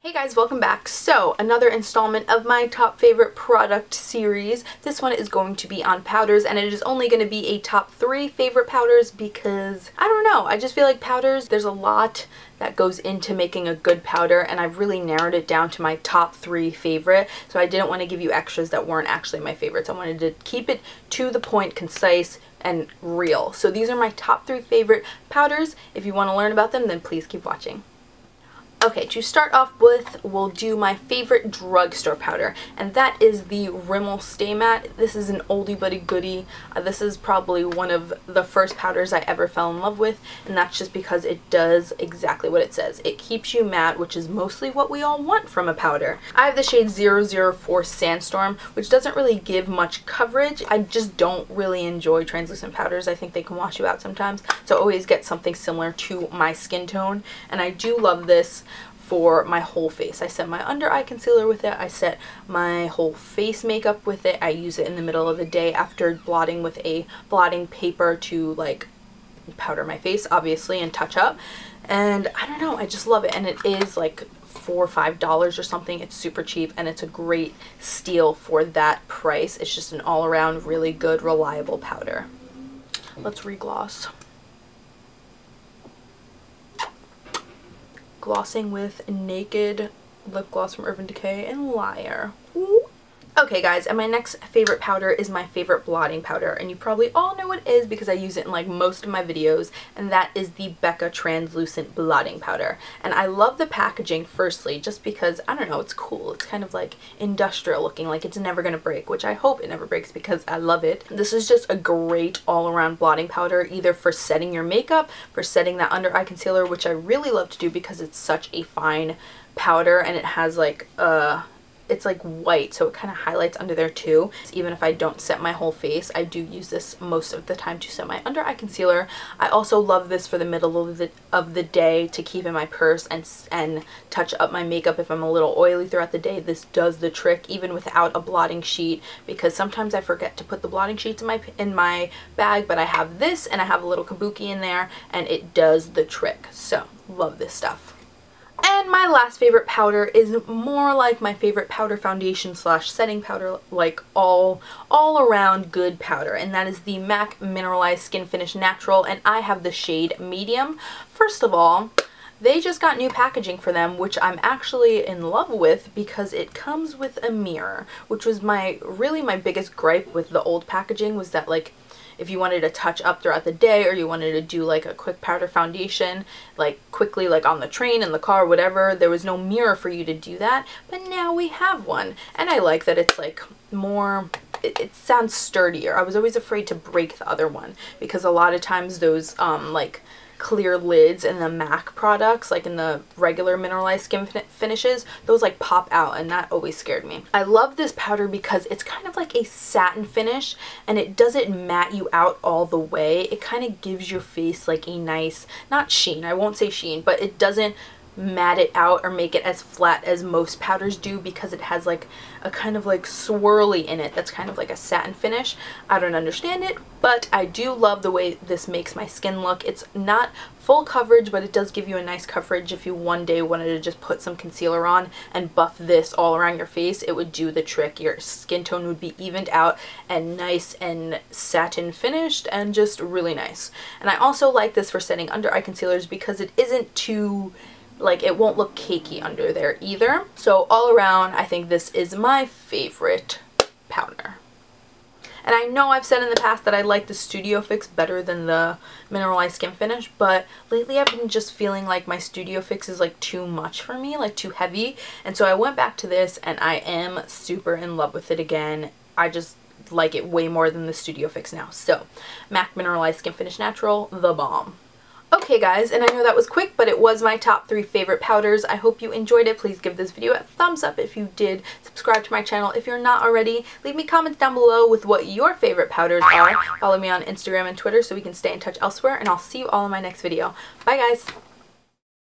Hey guys, welcome back. So, another installment of my top favorite product series. This one is going to be on powders, and it is only going to be a top 3 favorite powders because, I don't know, I just feel like powders, there's a lot that goes into making a good powder, and I've really narrowed it down to my top 3 favorite, so I didn't want to give you extras that weren't actually my favorites. I wanted to keep it to the point, concise, and real. So these are my top 3 favorite powders. If you want to learn about them, then please keep watching. Okay, to start off with, we'll do my favorite drugstore powder, and that is the Rimmel Stay Matte. This is an oldie but a goodie. This is probably one of the first powders I ever fell in love with, and that's just because it does exactly what it says. It keeps you matte, which is mostly what we all want from a powder. I have the shade 004 Sandstorm, which doesn't really give much coverage. I just don't really enjoy translucent powders. I think they can wash you out sometimes, so I always get something similar to my skin tone, and I do love this for my whole face. I set my under eye concealer with it. I set my whole face makeup with it. I use it in the middle of the day after blotting with a blotting paper to like powder my face, obviously, and touch up. And I don't know, I just love it. And it is like $4 or $5 or something. It's super cheap, and it's a great steal for that price. It's just an all-around really good, reliable powder. Let's re-gloss. Glossing with Naked lip gloss from Urban Decay and Liar. Ooh. Okay guys, and my next favorite powder is my favorite blotting powder, and you probably all know what it is because I use it in like most of my videos, and that is the Becca translucent blotting powder. And I love the packaging, firstly, just because, I don't know, it's cool. It's kind of like industrial looking, like it's never gonna break, which I hope it never breaks because I love it. This is just a great all-around blotting powder, either for setting your makeup, for setting that under eye concealer, which I really love to do because it's such a fine powder, and it has like it's like white, so it kind of highlights under there too. Even if I don't set my whole face, I do use this most of the time to set my under eye concealer. I also love this for the middle of the day to keep in my purse and touch up my makeup if I'm a little oily throughout the day. This does the trick even without a blotting sheet, because sometimes I forget to put the blotting sheets in my bag, but I have this and I have a little kabuki in there, and it does the trick. So love this stuff. And my last favorite powder is more like my favorite powder foundation slash setting powder, like all around good powder, and that is the MAC Mineralized Skinfinish Natural, and I have the shade Medium. First of all, they just got new packaging for them, which I'm actually in love with because it comes with a mirror, which was really my biggest gripe with the old packaging, was that like if you wanted to touch up throughout the day, or you wanted to do like a quick powder foundation, like quickly, like on the train, in the car, whatever, there was no mirror for you to do that. But now we have one, and I like that it's like more, it sounds sturdier. I was always afraid to break the other one because a lot of times those like clear lids in the MAC products, like in the regular mineralized skin finishes, those like pop out, and that always scared me. I love this powder because it's kind of like a satin finish, and it doesn't matte you out all the way. It kind of gives your face like a nice, not sheen, I won't say sheen, but it doesn't matte it out or make it as flat as most powders do, because it has like a kind of like swirly in it that's kind of like a satin finish. I don't understand it, but I do love the way this makes my skin look. It's not full coverage, but it does give you a nice coverage. If you one day wanted to just put some concealer on and buff this all around your face, it would do the trick. Your skin tone would be evened out and nice and satin finished and just really nice. And I also like this for setting under eye concealers because it isn't too, like, it won't look cakey under there either. So all around, I think this is my favorite powder. And I know I've said in the past that I like the Studio Fix better than the Mineralized Skin Finish, but lately I've been just feeling like my Studio Fix is like too much for me, like too heavy. And so I went back to this, and I am super in love with it again. I just like it way more than the Studio Fix now. So MAC Mineralized Skin Finish Natural, the bomb. Okay guys, and I know that was quick, but it was my top 3 favorite powders. I hope you enjoyed it. Please give this video a thumbs up if you did. Subscribe to my channel if you're not already. Leave me comments down below with what your favorite powders are. Follow me on Instagram and Twitter so we can stay in touch elsewhere, and I'll see you all in my next video. Bye guys!